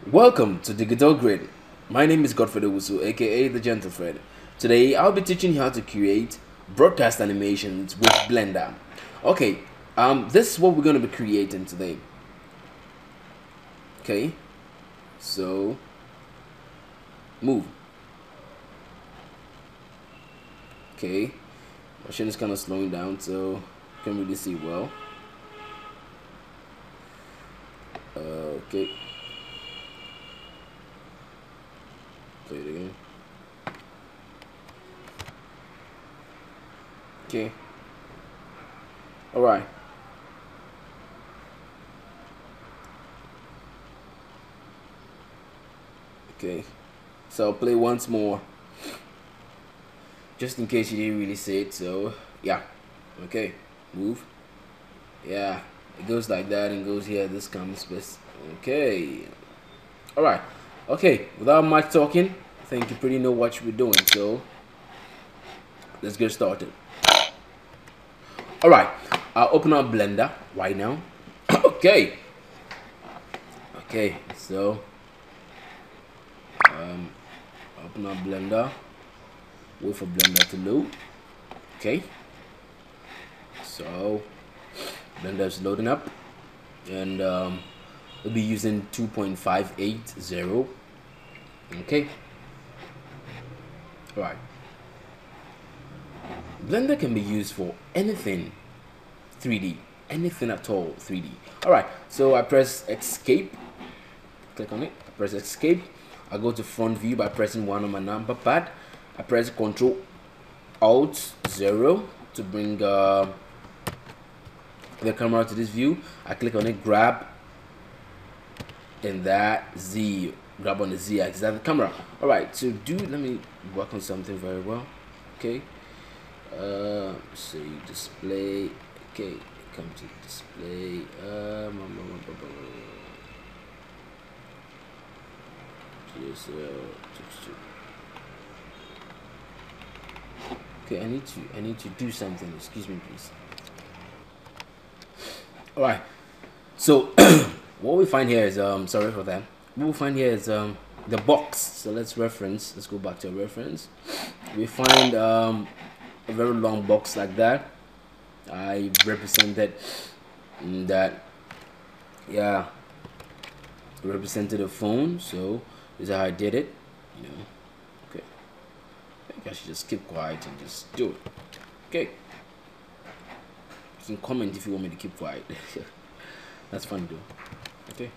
Welcome to Digital Grid. My name is Godfred Owusu, aka the Gentle Fred. Today I'll be teaching you how to create broadcast animations with Blender. Okay, this is what we're going to be creating today. Okay, so move. Okay, machine is kind of slowing down, so you can't really see well. Okay. Play it again. Okay. Alright. Okay. So I'll play once more. Just in case you didn't really see it. So yeah. Okay. Move. Yeah. It goes like that and goes here. This comes with. Okay. Alright. Okay. Without much talking, I think you pretty know what we're doing. So let's get started. Alright. I'll open up Blender right now. Okay. Okay. So open up Blender. Wait for Blender to load. Okay. So Blender is loading up, and we'll be using 2.580. Okay. All right. Blender can be used for anything 3D, anything at all 3D. All right. So I press Escape. Click on it. I press Escape. I go to front view by pressing 1 on my number pad. I press Control Alt 0 to bring the camera to this view. I click on it, grab, and that Z, grab on the Z axis, that's the camera. Alright, to do, let me work on something very well. Okay, say display. Okay, come to display. Texture. Okay, I need to do something. Excuse me, please. All right. So what we find here is sorry for that. What we find here is the box. So let's reference. Let's go back to a reference. We find a very long box like that. I represented that. Yeah, represented a phone. So this is how I did it. You know. Okay. I think I should just keep quiet and just do it. Okay. You can comment if you want me to keep quiet. That's fun to do. Okay.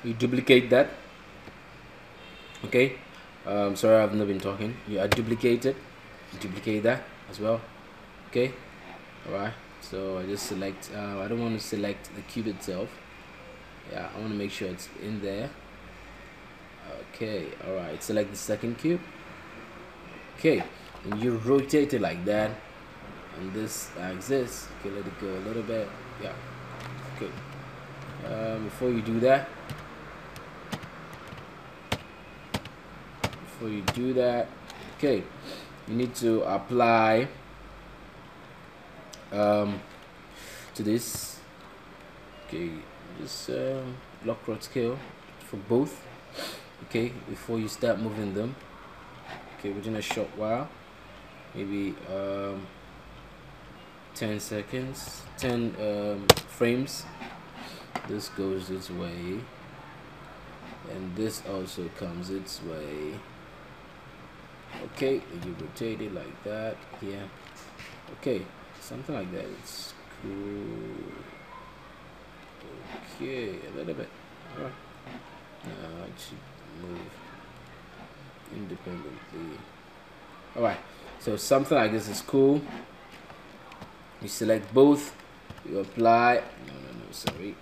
You duplicate that. Okay. Sorry, I've not been talking. I duplicate it. Duplicate that as well. Okay. All right. So I just select. I don't want to select the cube itself. Yeah, I want to make sure it's in there. Okay. All right. Select the second cube. Okay. And you rotate it like that. And this axis. Okay. Let it go a little bit. Yeah. Okay. Before you do that. Okay, you need to apply to this. Okay, just lock rod scale for both. Okay, before you start moving them. Okay, within a short while, maybe 10 seconds, 10 frames. This goes this way, and this also comes its way. Okay, you rotate it like that here. Okay, something like that. It's cool. Okay, a little bit. Alright. Now it should move independently. Alright, so something like this is cool. You select both. You apply. No, sorry.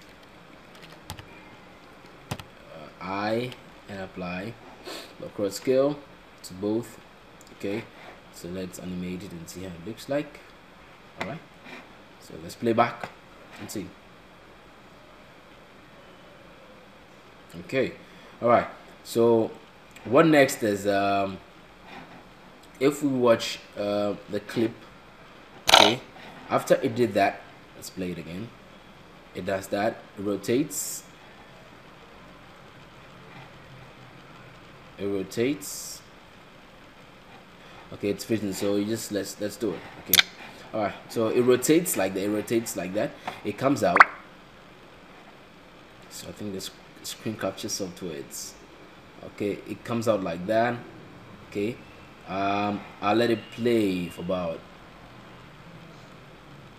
I and apply. Lock rod scale to both. Okay, so let's animate it and see how it looks like. All right, so let's play back and see. Okay, all right, so what next is if we watch the clip. Okay, after it did that, let's play it again. It does that. It rotates. Okay, it's fitting, so you just let's do it. Okay, all right, so it rotates like that. It comes out. So I think the screen capture software, it's okay. It comes out like that. Okay, I'll let it play for about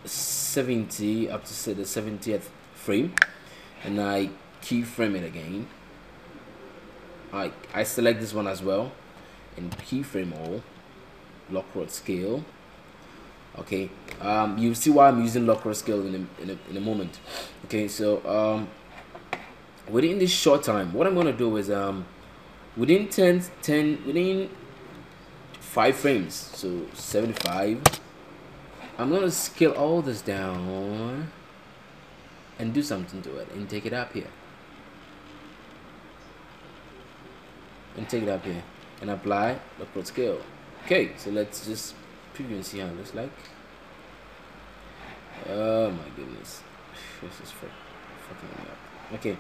70 up to say the 70th frame, and I keyframe it again. I select this one as well and keyframe all. Lock rod scale. Okay, you see why I'm using lock rod scale in a moment. Okay, so within this short time, what I'm gonna do is within 5 frames, so 75, I'm gonna scale all this down and do something to it and take it up here. And apply lock rod scale. Okay, so let's just preview and see how it looks like. Oh my goodness, this is fucking me up. Okay,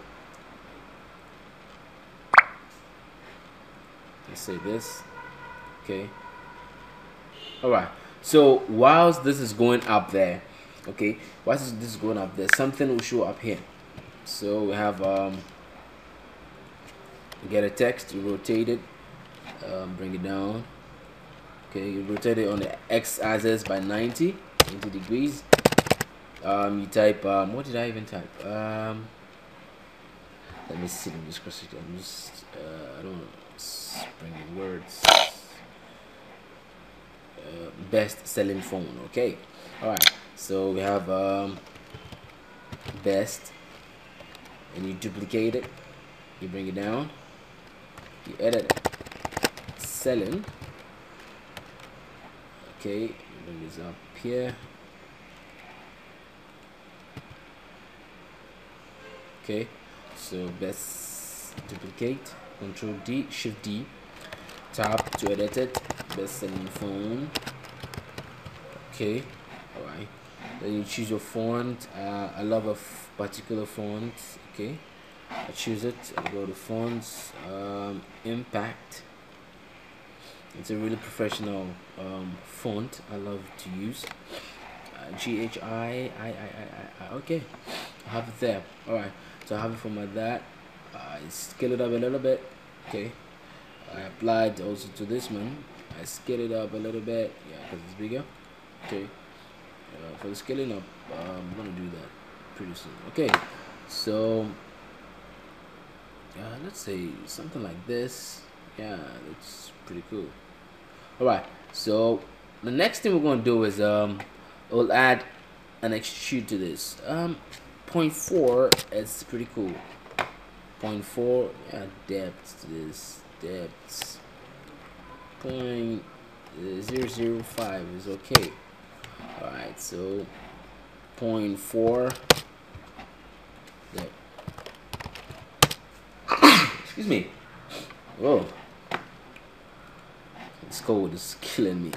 let's say this. Okay, all right. So whilst this is going up there, okay, whilst this is going up there, something will show up here. So we have get a text. You rotate it, bring it down. Okay, you rotate it on the x-axis by 90 degrees. You type what did I even type? Let me see. Let me just cross it. I'm just I don't know, bringing words. Best selling phone. Okay, all right. So we have best, and you duplicate it. You bring it down. You edit it. Selling. Okay, bring this up here. Okay, so best duplicate, Control D, Shift D, tap to edit it. Best selling phone. Okay, all right. Then you choose your font. I love a particular font. Okay, I choose it. I go to fonts. Impact. It's a really professional font I love to use. GHI. Okay, I have it there. All right, so I have it for my that. I scale it up a little bit. Okay, I applied also to this one. I scale it up a little bit. Yeah, because it's bigger. Okay, for the scaling up, I'm gonna do that pretty soon. Okay, so let's say something like this. Yeah, that's pretty cool. All right, so the next thing we're going to do is we'll add an extrude to this. Point 0.4 is pretty cool. 0.4, yeah, depth to this, depth. 0.005 is okay. All right, so 0.4. There. Excuse me. Whoa. This cold is killing me.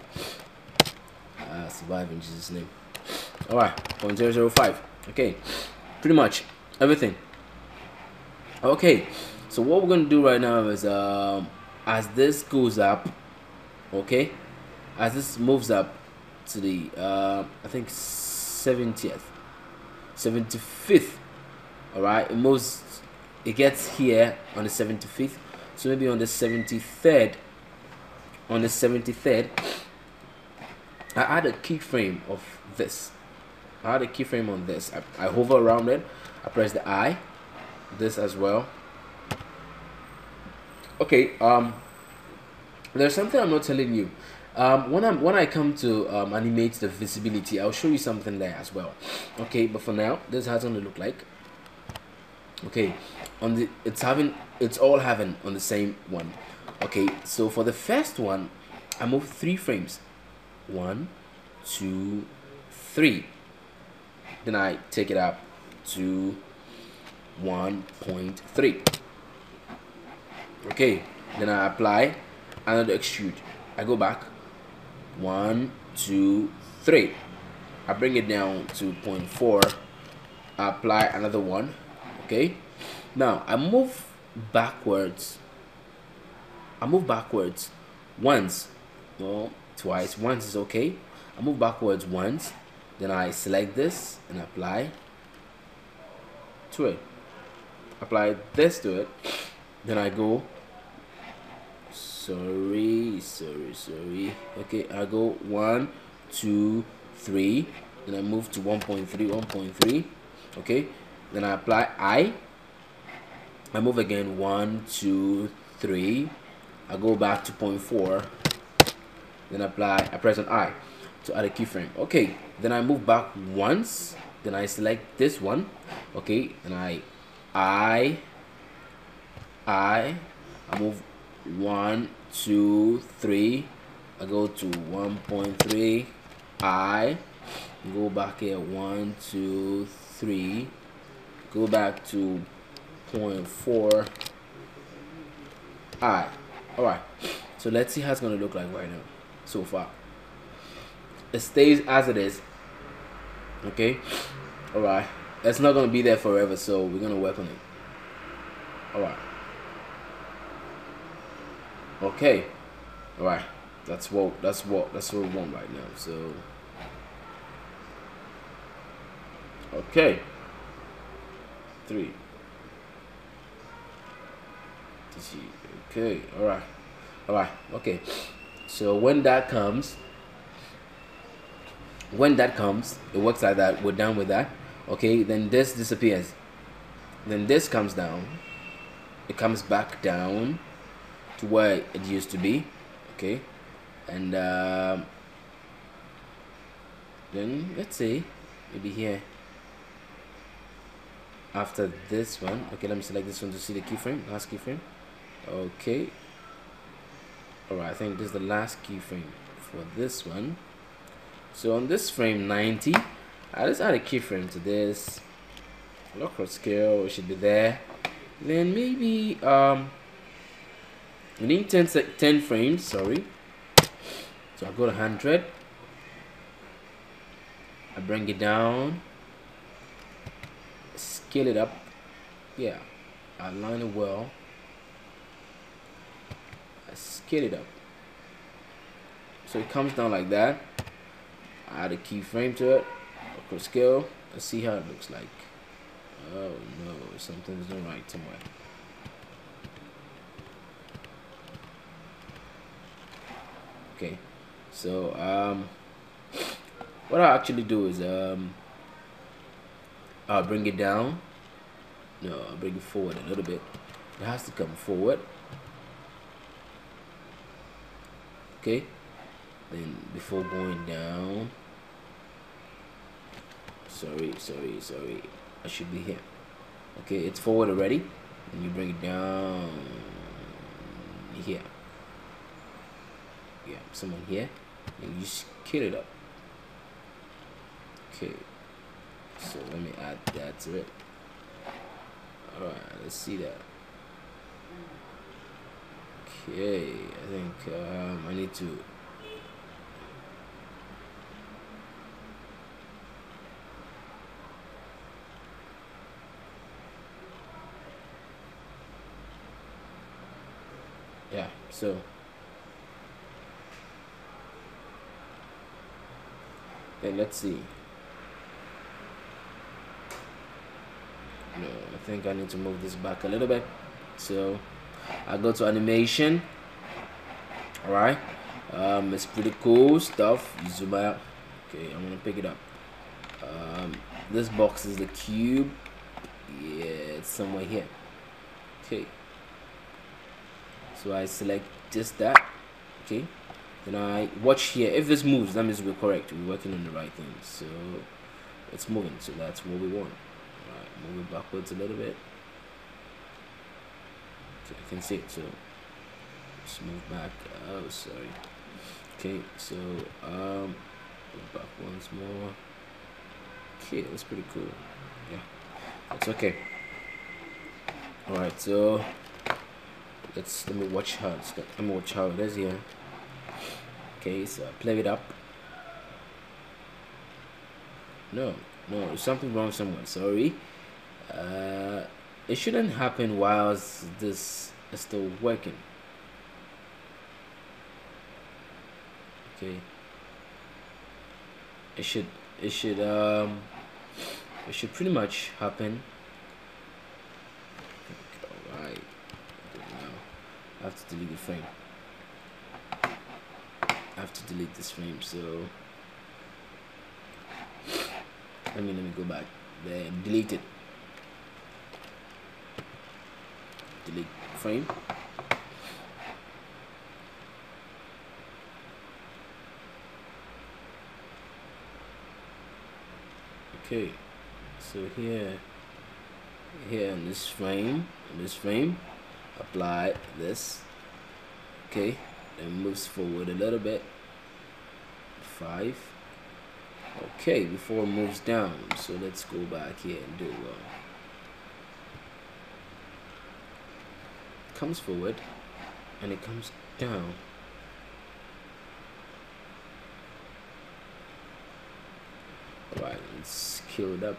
Survive in Jesus' name. Alright, 0.005. Okay, pretty much everything. Okay, so what we're gonna do right now is as this goes up, okay, as this moves up to the I think 70th, 75th. Alright, it gets here on the 75th, so maybe on the 73rd, I add a keyframe of this. I add a keyframe on this. I hover around it, I press the I, this as well. Okay, there's something I'm not telling you. When I come to animate the visibility, I'll show you something there as well. Okay, but for now, this is how it's gonna look like. Okay, it's all having on the same one. Okay, so for the first one, I move 3 frames. 1, 2, 3. Then I take it up to 1.3. Okay, then I apply another extrude. I go back 1, 2, 3. I bring it down to 0.4. I apply another one. Okay, now I move backwards. Once, well, twice. Once is okay. I move backwards once, then I select this and apply to it. Apply this to it, then I go. Sorry. Okay, I go 1, 2, 3. Then I move to 1.3. Okay, then I apply I move again 1, 2, 3. I go back to 0.4. Then I press on I to add a keyframe. Okay, then I move back once. Then I select this one. Okay, and I move 1, 2, 3. I go to 1.3. I go back here 1, 2, 3. Go back to 0.4. Alright, so let's see how it's gonna look like right now. So far, it stays as it is. Okay, alright, it's not gonna be there forever, so we're gonna work on it. Alright, okay, alright, that's what we want right now. So okay, 3. Okay, alright, okay. So when that comes, it works like that. We're done with that. Okay, then this disappears. Then this comes down. It comes back down to where it used to be. Okay, and then let's say maybe here. After this one, okay, let me select this one to see the keyframe, last keyframe. Okay. Alright, I think this is the last keyframe for this one. So on this frame 90, I just add a keyframe to this. Lock or scale, it should be there. Then maybe we need 10 frames, sorry. So I go to 100. I bring it down. Scale it up. Yeah, I align it well. I scale it up so it comes down like that. I add a keyframe to it, across scale. Let's see how it looks like. Oh no, something's not right somewhere. Okay, so what I'll actually do is I'll bring it down. No, I'll bring it forward a little bit. It has to come forward. Okay, then before going down, sorry, I should be here. Okay, it's forward already, and you bring it down here. Yeah, someone here, and you scale it up. Okay, so let me add that to it. All right, let's see that. Okay, I think I need to. Yeah, so then let's see. No, I think I need to move this back a little bit. So I go to animation. All right, it's pretty cool stuff. You zoom out. Okay, I'm gonna pick it up. This box is the cube. Yeah, it's somewhere here. Okay, so I select just that. Okay, then I watch here. If this moves, that means we're correct. We're working on the right thing. So it's moving. So that's what we want. All right, move it backwards a little bit. So I can see it. So let's move back. Oh, sorry. Okay, so back once more. Okay, that's pretty cool. Yeah, it's okay. All right, so let me watch how it is here. Okay, so play it up. No, there's something wrong somewhere. Sorry. It shouldn't happen whilst this is still working. Okay. It should pretty much happen. Alright. Now I have to delete the frame. I have to delete this frame, so let me go back there and delete it. Delete frame. Okay, so here on this frame, apply this. Okay, then moves forward a little bit. 5. Okay, before it moves down. So let's go back here and do comes forward and it comes down. Alright, let's scale it up.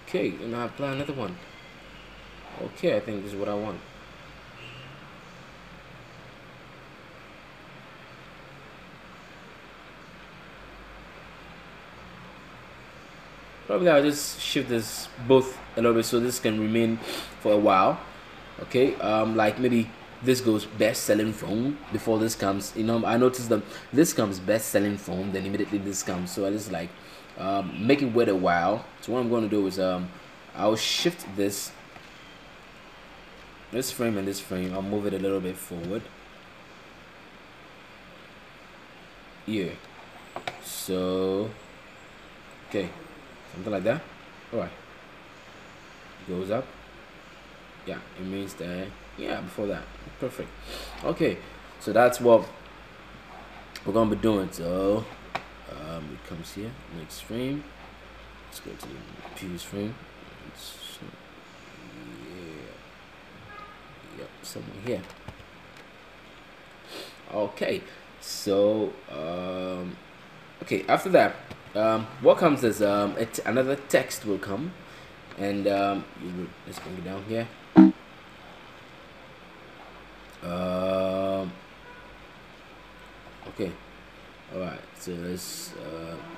Okay, and I apply another one. Okay, I think this is what I want. Probably I'll just shift this both a little bit so this can remain for a while. Okay, like maybe this goes best selling phone before this comes. I noticed that this comes best selling phone, then immediately this comes. So I just like make it wait a while. So what I'm going to do is I'll shift this frame and this frame. I'll move it a little bit forward. Yeah. So okay, something like that. All right. Goes up. Yeah, it means that. Yeah, before that. Perfect. Okay, so that's what we're gonna be doing. So it comes here, next frame. Let's go to the previous frame. Yep, somewhere here. Okay, so okay, after that, what comes is another text will come, and let's bring it down here. Okay, all right, so let's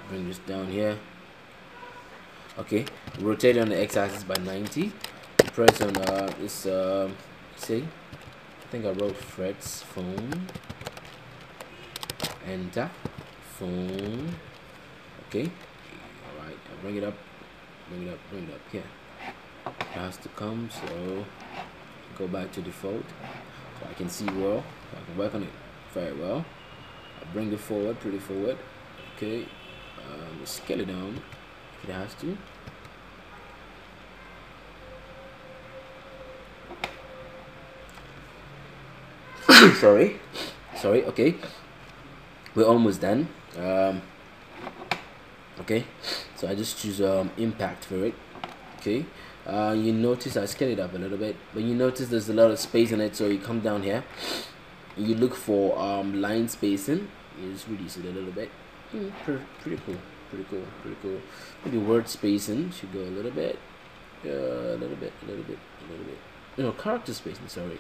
bring this down here. Okay, rotate on the x-axis by 90. Press on this see, I think I wrote Fred's phone. Enter phone. Okay, all right, I'll bring it up here. has to come. So go back to default so I can see well. I can work on it very well. I bring it forward, pretty forward. Okay, scale it down if it has to. sorry Okay, we're almost done. Okay, so I just choose impact for it. Okay, you notice I scale it up a little bit, but you notice there's a lot of space in it, so you come down here, you look for line spacing, you just reduce it a little bit. Pretty cool. Maybe word spacing should go a little bit, a little bit. No, character spacing, sorry.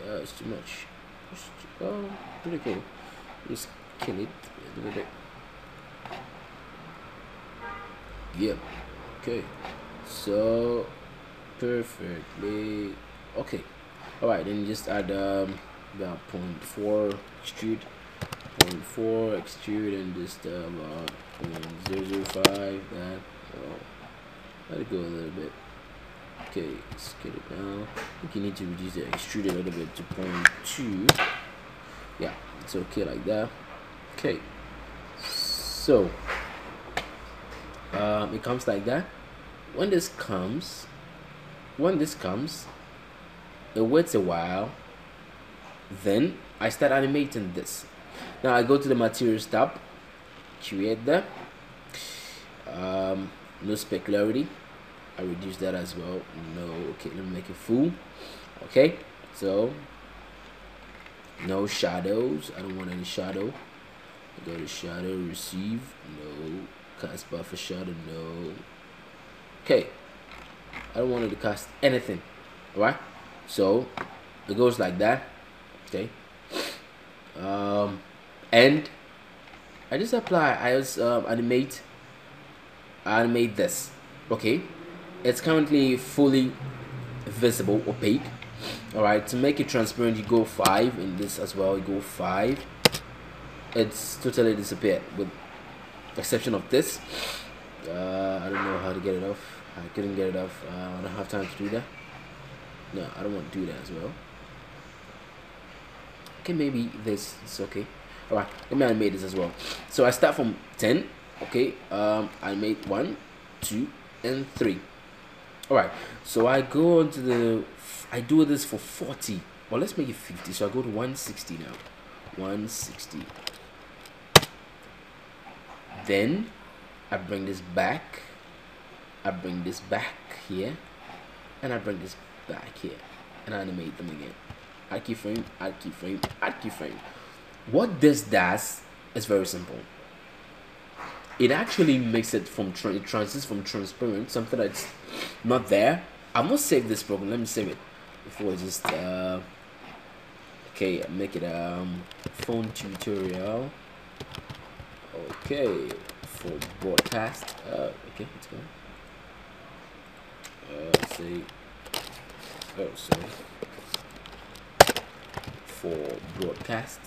Yeah, it's too much. Pretty cool. Just kill it a little bit. Yep. Okay. So perfectly. Okay. All right. Then just add about 0.4 extrude, 0.4 extrude, and just about 0.005. That. Let it go a little bit. Okay, let's get it down. I think you need to reduce the extrude a little bit to 0.2. Yeah, it's okay like that. Okay, so it comes like that. When this comes, it waits a while. Then I start animating this. Now I go to the materials tab, create that. No specularity. I reduce that as well. No, okay, let me make it full. Okay, so no shadows. I don't want any shadow. Go to shadow, receive, no. Cast buffer shadow, no. Okay, I don't want it to cast anything. Alright, so it goes like that. Okay, and I just apply. I just animate this. Okay, it's currently fully visible, opaque. Alright, to make it transparent, you go 5. In this as well, you go 5. It's totally disappeared with the exception of this. I don't know how to get it off. I couldn't get it off. I don't have time to do that. No, I don't want to do that as well. Okay, maybe this is okay. Alright, let me animate this as well. So I start from 10. Okay, I made 1, 2, and 3. Alright, so I go on to the, I do this for 40. Well, let's make it 50. So I go to 160 now. 160. Then I bring this back. I bring this back here. And I bring this back here. And I animate them again. Add keyframe, add keyframe, add keyframe. What this does is very simple. It actually makes it from it transits from transparent, something that's not there. I'm gonna save this program. Let me save it before I just okay, make it phone tutorial. Okay, for broadcast. Okay, let's go. Let's see. Oh, sorry. For broadcast.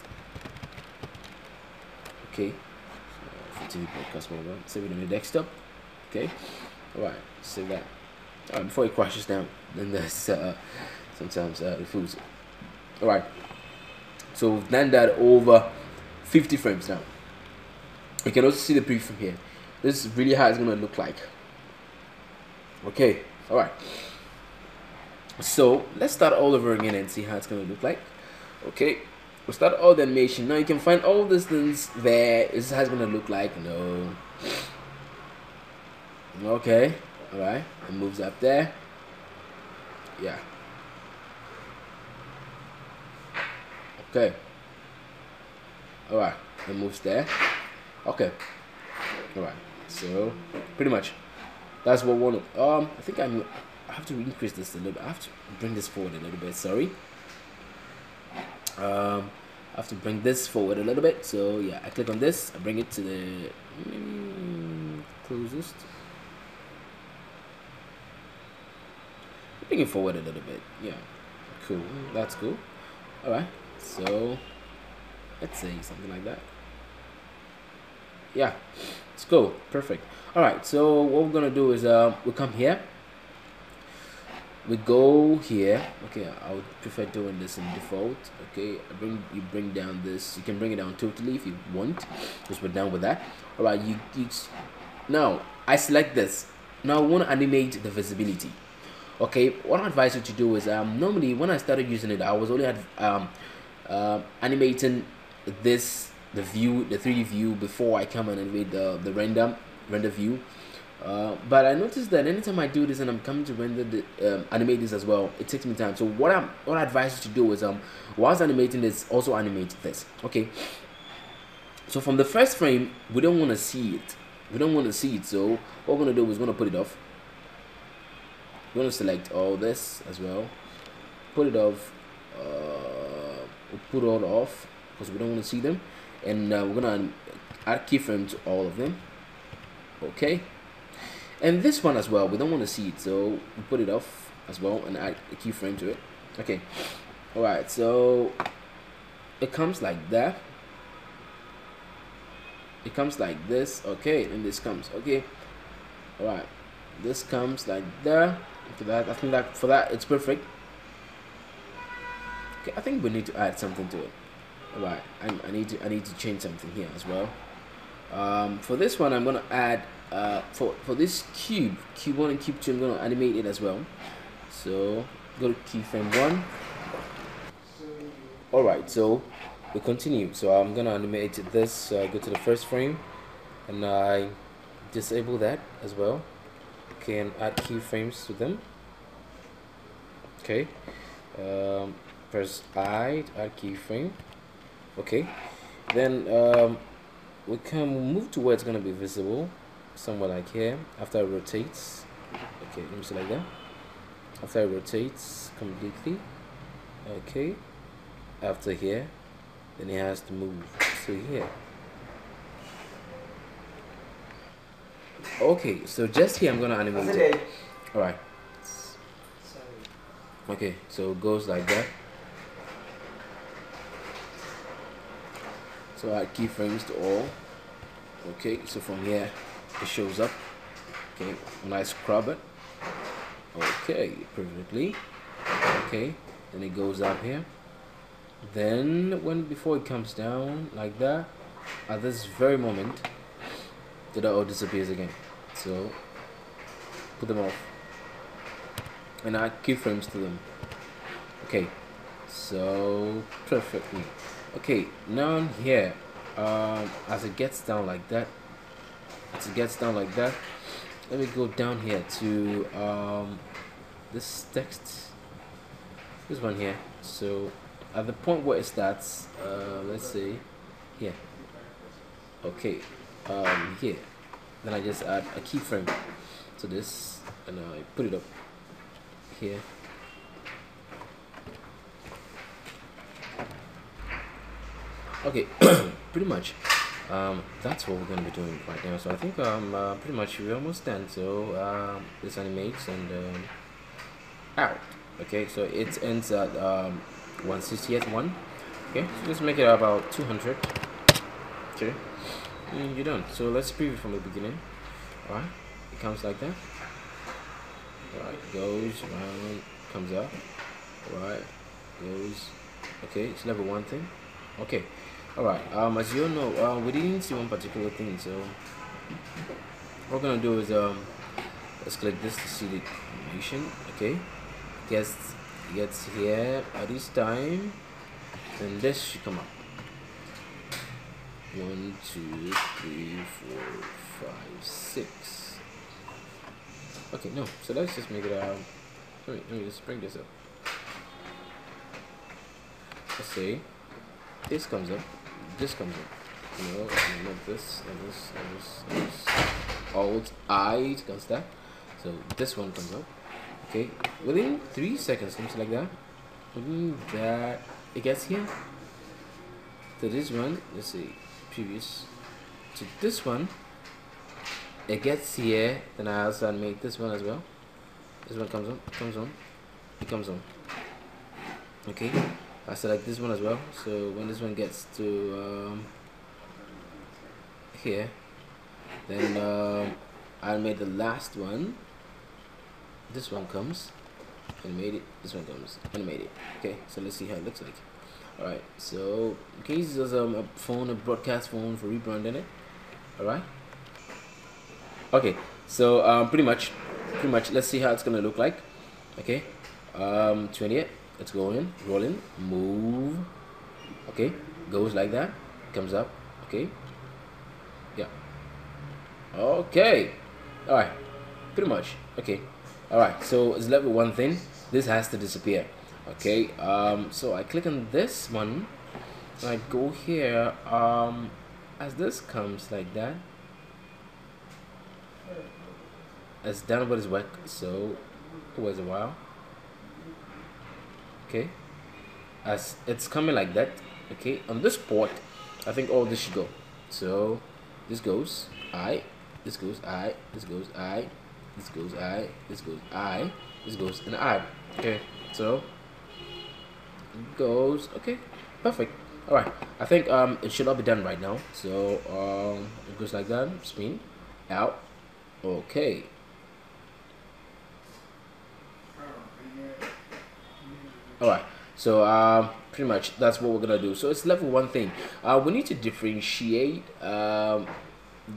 Okay. For TV broadcast mobile. Save it on the desktop. Okay. Alright, save that. Before it crashes down, then there's sometimes it fools it. Alright. So we've done that over 50 frames now. You can also see the preview from here. This is really how it's gonna look like. Okay, alright. So let's start all over again and see how it's gonna look like. Okay, we'll start all the animation. Now you can find all these things there. This is how it's gonna look like. No. Okay, alright. It moves up there. Yeah. Okay. Alright, it moves there. Okay. Alright. So pretty much that's what we want. I think I have to increase this a little bit. I have to bring this forward a little bit, sorry. I have to bring this forward a little bit. So yeah, I click on this, I bring it to the closest. Bring it forward a little bit. Yeah. Cool. That's cool. Alright. So let's say something like that. Yeah, let's go. Perfect. All right, so what we're gonna do is we'll come here, we go here. Okay, I would prefer doing this in default. Okay, you bring down this. You can bring it down totally if you want, because we're done with that. All right, you now I select this. Now I want to animate the visibility. Okay, what I advise you to do is normally when I started using it, I was only animating this, the view, the 3D view, before I come and animate the render view. But I noticed that anytime I do this and I'm coming to render animate this as well, it takes me time. So what I advise you to do is whilst animating this, also animate this. Okay, so from the first frame, we don't want to see it. So what we're gonna do is we're gonna put it off. We're gonna select all this as well, put it off. We'll put all off because we don't want to see them, and we're gonna add keyframe to all of them. Okay, and this one as well, we don't want to see it, so we put it off as well and add a keyframe to it. Okay, all right, so it comes like that. It comes like this. Okay, and this comes. Okay, all right, this comes like that. For that, I think that for that it's perfect. Okay, I think we need to add something to it. All right, I need to change something here as well. For this one, I'm gonna add for this cube 1 and cube 2, I'm gonna animate it as well. So go to keyframe 1. All right, so we continue. So I'm gonna animate this. Go to the first frame, and I disable that as well. Okay, and add keyframes to them. Okay, press I to add keyframe. Okay, then we can move to where it's gonna be visible, somewhere like here. After it rotates, okay, let me select that. After it rotates completely, okay. After here, then it has to move to here. Okay, so just here I'm gonna animate it. All right. Okay, so it goes like that. So add keyframes to all. Okay, so from here it shows up. Okay, when I scrub it, okay, perfectly. Okay, then it goes up here. Then before it comes down like that, at this very moment, it all disappears again. So put them off and add keyframes to them. Okay, so perfectly. Okay, now here, as it gets down like that, let me go down here to this text, this one here. So at the point where it starts, let's say here. Okay, here, then I just add a keyframe to this, and I put it up here. Okay, pretty much that's what we're going to be doing right now. So I think pretty much we're almost done. So this animates and out. Okay, so it ends at 160th one. Okay, so let's make it about 200. Okay, and you're done. So let's preview from the beginning. All right, it comes like that. All right, goes around, comes up. All right, goes. Okay, it's level 1 thing. Okay. All right. As you all know, we didn't see one particular thing. So what we're gonna do is let's click this to see the animation. Okay. Gets here at this time, and this should come up. 1, 2, 3, 4, 5, 6. Okay, no. So let's just make it out. Let me just bring this up. Let's see. This comes up. This comes up. You know, like this, and this, and this, and this. Alt I comes that. So this one comes up. Okay, within 3 seconds, something like that. Within that, it gets here. To this one, let's see, previous. To this one, it gets here. Then I also animate this one as well. This one comes on, it comes on. Okay, I select this one as well. So when this one gets to here, then I made the last one. This one comes, animated. This one comes animated. Okay, so let's see how it looks like. All right, so okay, this is a phone, a broadcast phone for rebranding it. All right. Okay, so pretty much. Let's see how it's gonna look like. Okay, 28. Let's go in, rolling, move. Okay, goes like that, comes up. Okay, yeah. Okay, all right, pretty much. Okay, all right. So it's left with one thing. This has to disappear. Okay, so I click on this one. I go here. As this comes like that. It's done with his work, so it was a while. Okay, as it's coming like that. Okay, on this port, I think all this should go. So this goes I, this goes I, this goes I, this goes I, this goes I, this goes and I. Okay, so it goes. Okay, perfect. All right, I think it should all be done right now. So it goes like that. Spin out. Okay. All right, so pretty much that's what we're gonna do. So it's level one thing. We need to differentiate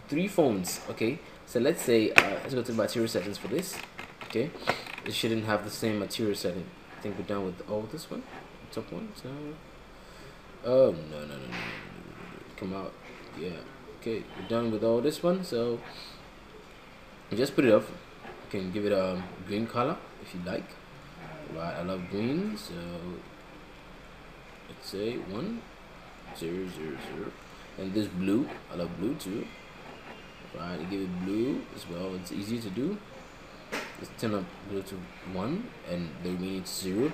three phones. Okay, so let's say let's go to the material settings for this. Okay, it shouldn't have the same material setting. I think we're done with all this one, top one. So oh no, come out. Yeah, okay, we're done with all this one. So just put it up. You can give it a green color if you like. Right, I love green, so let's say 1 0 0 0, and this blue, I love blue too. Right, give it blue as well. It's easy to do. Let's turn up blue to 1 and the remaining to 0.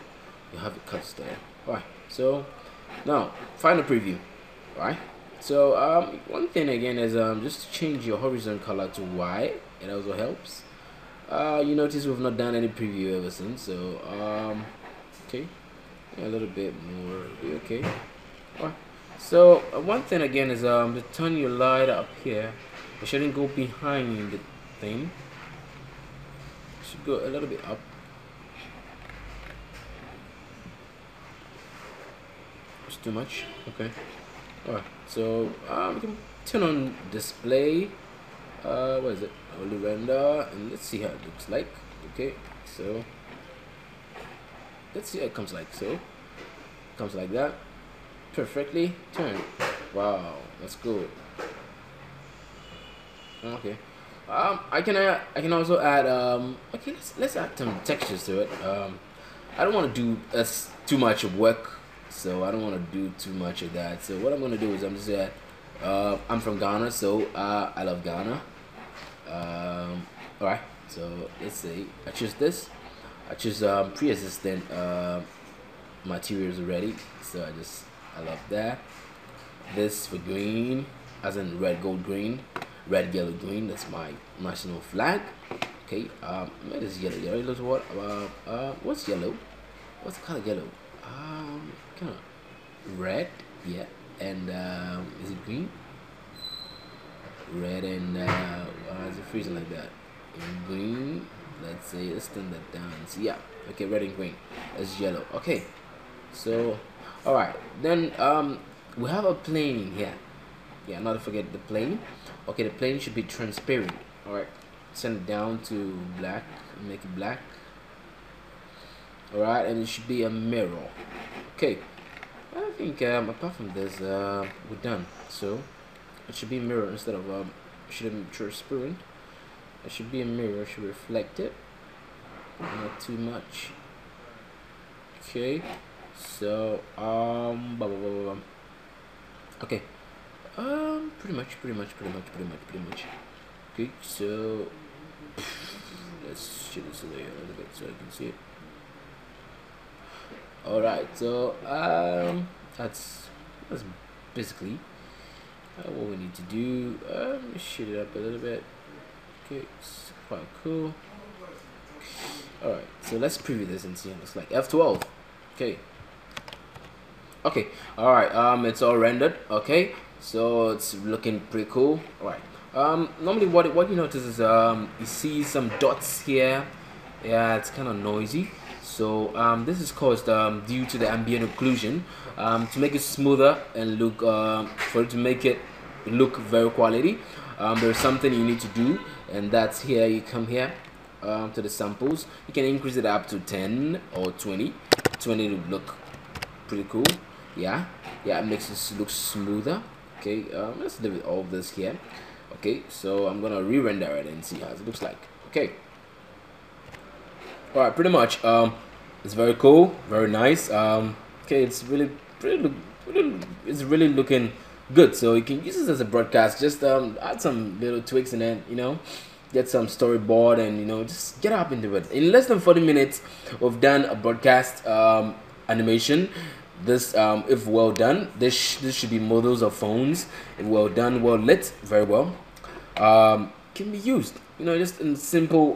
You have it cuts there. Alright, so now final preview. Right, so one thing again is just change your horizon color to white. It also helps. You notice we've not done any preview ever since, so okay, yeah, a little bit more, okay. Alright, so one thing again is to turn your light up here. It shouldn't go behind the thing. It should go a little bit up. It's too much. Okay. Alright, so we can turn on display. What is it? Only render, and let's see how it looks like. Okay, so let's see how it comes like. So it comes like that, perfectly turned. Wow, that's good. Okay, I can also add okay, let's add some textures to it. I don't want to do too much of work, so I don't want to do too much of that. So what I'm gonna do is I'm just I'm from Ghana, so I love Ghana. Alright, so let's say I choose this. I choose pre-existing materials already, so I love that. This for green, as in red, gold, green, red, yellow, green. That's my national flag. Okay, what is yellow? Yellow is what? What's yellow? What's the color yellow? Kind of red, yeah. And is it green? Red and why is it freezing like that? And green, let's say, let's turn that down. So yeah, okay, red and green. That's yellow. Okay, so all right, then we have a plane here. Yeah, not to forget the plane. Okay, the plane should be transparent. All right, send it down to black, make it black. All right, and it should be a mirror. Okay, I think apart from this, we're done. So it should be a mirror instead of shouldn't be transparent. It should be a mirror. It should reflect it, not too much. Okay, so okay, pretty much. Okay, so let's shift this away a little bit so I can see it. All right, so that's basically what we need to do. Let me shade it up a little bit. Okay, it's quite cool. Alright, so let's preview this and see how it looks like. F12. Okay. Okay, alright, it's all rendered. Okay, so it's looking pretty cool. Alright. Normally what you notice is you see some dots here. Yeah, it's kind of noisy. So this is caused due to the ambient occlusion, to make it smoother and look for it to make it look very quality. There's something you need to do, and that's here. You come here to the samples. You can increase it up to 10 or 20. 20 to look pretty cool. Yeah, it makes it look smoother. Okay, let's leave all of this here. Okay, so I'm gonna re-render it and see how it looks like. Okay. All right, pretty much. It's very cool, very nice. Okay, it's it's really looking good. So you can use this as a broadcast. Just add some little tweaks and then get some storyboard and just get up into it. In less than 40 minutes, we've done a broadcast animation. This if well done, this should be models of phones. If well done, well lit, very well, can be used. Just in simple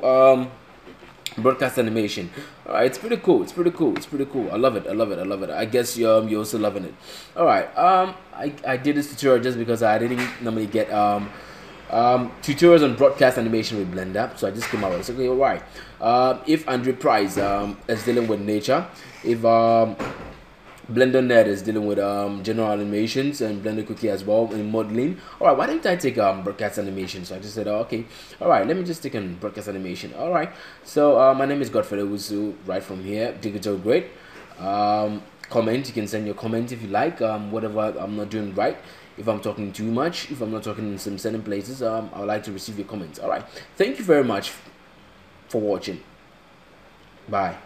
broadcast animation. All right, it's pretty cool. It's pretty cool. I love it. I guess you're also loving it. All right, I did this tutorial just because I didn't normally get tutorials on broadcast animation with Blender, so I just came out with it. Okay, all right. If Andre Price is dealing with nature, if Blender Net is dealing with general animations, and Blender Cookie as well in modeling. Alright, why didn't I take broadcast animation? So I just said, oh, okay, alright, let me just take in broadcast animation. Alright, so my name is Godfred Owusu, right from here, Digital Great. Comment, you can send your comment if you like, whatever I'm not doing right. If I'm talking too much, if I'm not talking in some certain places, I would like to receive your comments. Alright, thank you very much for watching. Bye.